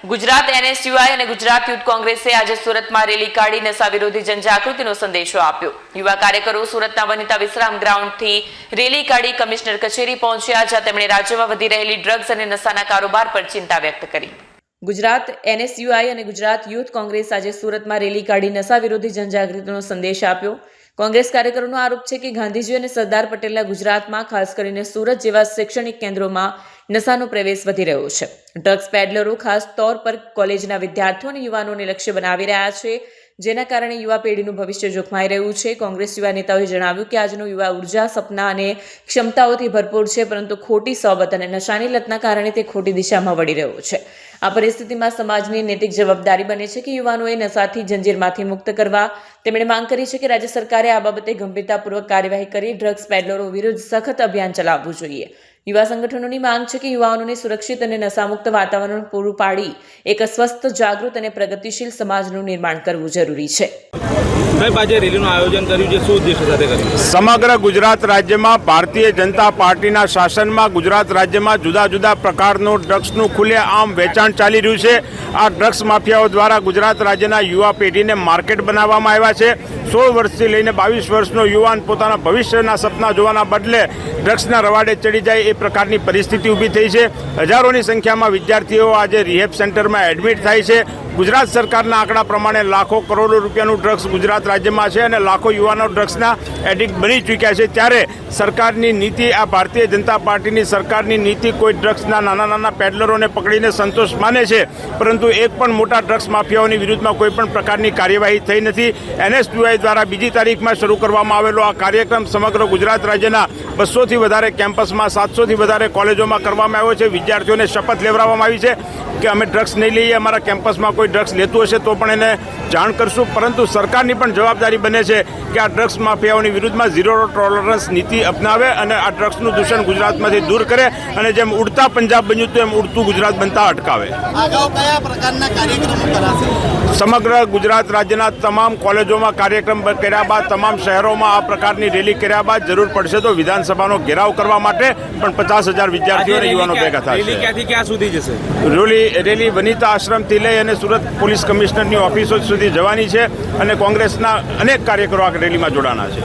Gujarat NSUI અને Gujarat youth કોંગ્રેસે આજે સુરતમાં રેલી કાઢી નશા વિરોધી જનજાગૃતિનો સંદેશો આપ્યો। યુવા કાર્યકરો સુરતના વનિતા વિશ્રામ ગ્રાઉન્ડથી રેલી કાઢી કમિશનર કચેરી પહોંચ્યા, જ્યાં તેમણે રાજ્યમાં વધી રહેલી ડ્રગ્સ અને નશાના કારોબાર પર ચિંતા વ્યક્ત કરી। ગુજરાત એનએસયુઆઈ અને ગુજરાત યુથ કોંગ્રેસ આજે સુરતમાં રેલી કાઢી નશા વિરોધી જનજાગૃતિનો સંદેશ આપ્યો। કોંગ્રેસ કાર્યકરોનો આરોપ છે કે ગાંધીજી અને સરદાર પટેલના ગુજરાતમાં ખાસ કરીને સુરત જેવા શૈક્ષણિક કેન્દ્રોમાં નશાનો પ્રવેશ વધી રહ્યો છે। ડ્રગ્સ પેડલરો ખાસ તौर પર કોલેજના વિદ્યાર્થીઓ અને યુવાનોને લક્ષ્ય બનાવી રહ્યા છે, જેના કારણે યુવા પેઢીનું ભવિષ્ય જોખમાઈ રહ્યું છે। કોંગ્રેસ યુવા નેતાઓએ જણાવ્યું કે આજનો યુવા ઉર્જા, સપના અને ક્ષમતાઓથી ભરપૂર છે, પરંતુ ખોટી સોબત અને નશાની લતના કારણે તે ખોટી દિશામાં વળી રહ્યો છે। આ પરિસ્થિતિમાં સમાજની નૈતિક જવાબદારી બને છે કે યુવાનોએ નશાથી જંજીરમાંથી મુક્ત કરવા। તેમણે માંગ કરી છે કે રાજ્ય સરકારે આ બાબતે ગંભીરતાપૂર્વક કાર્યવાહી કરી ડ્રગ્સ પેડલરો વિરુદ્ધ સખત અભિયાન ચલાવવું જોઈએ। યુવા સંગઠનોની માંગ છે કે યુવાઓને સુરક્ષિત અને નશામુક્ત વાતાવરણ પૂરું પાડી એક સ્વસ્થ, જાગૃત અને પ્રગતિશીલ સમાજનું નિર્માણ કરવું જરૂરી છે। રેલીનું આયોજન કર્યું છે, શું ઉદ્દેશ્ય સાથે કર્યું? સમગ્ર ગુજરાત રાજ્યમાં ભારતીય જનતા પાર્ટીના શાસનમાં ગુજરાત રાજ્યમાં જુદા જુદા પ્રકારનું ડ્રગ્સનું ખુલ્લેઆમ વેચાણ ચાલી રહ્યું છે। આ ડ્રગ્સ માફિયાઓ દ્વારા ગુજરાત રાજ્યના યુવા પેઢીને માર્કેટ બનાવવામાં આવ્યા છે। 16 વર્ષથી લઈને 22 વર્ષનો યુવાન પોતાના ભવિષ્યના સપના જોવાના બદલે ડ્રગ્સના રવાડે ચડી જાય એ પ્રકારની પરિસ્થિતિ ઊભી થઈ છે। હજારોની સંખ્યામાં વિદ્યાર્થીઓ આજે રિહેબ સેન્ટરમાં એડમિટ થાય છે। ગુજરાત સરકારના આંકડા પ્રમાણે લાખો કરોડો રૂપિયાનું ડ્રગ્સ ગુજરાત રાજ્યમાં છે અને લાખો યુવાનો ડ્રગ્સના એડિક્ટ બની ચૂક્યા છે। ત્યારે સરકારની નીતિ, આ ભારતીય જનતા પાર્ટીની સરકારની નીતિ કોઈ ડ્રગ્સના નાના પેડલરોને પકડીને સંતોષ માને છે, પરંતુ એક પણ મોટા ડ્રગ્સ માફિયાઓની વિરુદ્ધમાં કોઈ પણ પ્રકારની કાર્યવાહી થઈ નથી। એનએસયુઆઈ દ્વારા 2જી તારીખમાં શરૂ કરવામાં આવેલો આ કાર્યક્રમ સમગ્ર ગુજરાત રાજ્યના 200થી વધારે કેમ્પસમાં, 700થી વધારે કોલેજોમાં કરવામાં આવ્યો છે। વિદ્યાર્થીઓને શપથ લેવડાવવામાં આવી છે કે અમે ડ્રગ્સ નહીં લઈએ, અમારા કેમ્પસમાં કોઈ ડ્રગ્સ લેતું હશે તો પણ એને જાણ કરશું, પરંતુ સરકારની પણ જવાબદારી બને છે કે આ ડ્રગ્સ માફિયાઓની વિરુદ્ધમાં ઝીરો ટોલરન્સ નીતિ અપનાવે અને આ ડ્રગ્સનું દૂષણ ગુજરાતમાંથી દૂર કરે અને જેમ ઉડતા પંજાબ બન્યું હતું એમ ઉડતું ગુજરાત બનતા અટકાવે। અગાઉ કયા પ્રકારના કાર્યક્રમો કરાશે? સમગ્ર ગુજરાત રાજ્યના તમામ કોલેજોમાં કાર્યક્રમ કર્યા બાદ, તમામ શહેરોમાં આ પ્રકારની રેલી કર્યા બાદ જરૂર પડશે તો વિધાનસભાનો ઘેરાવ કરવા માટે પણ 50,000 વિદ્યાર્થીઓ અને યુવાનો ભેગા થશે। રેલી ક્યાંથી ક્યાં સુધી જશે? રેલી વનિતા આશ્રમથી લઈ અને સુરત પોલીસ કમિશનરની ઓફિસો સુધી જવાની છે અને કોંગ્રેસના અનેક કાર્યકરો આ રેલીમાં જોડાના છે।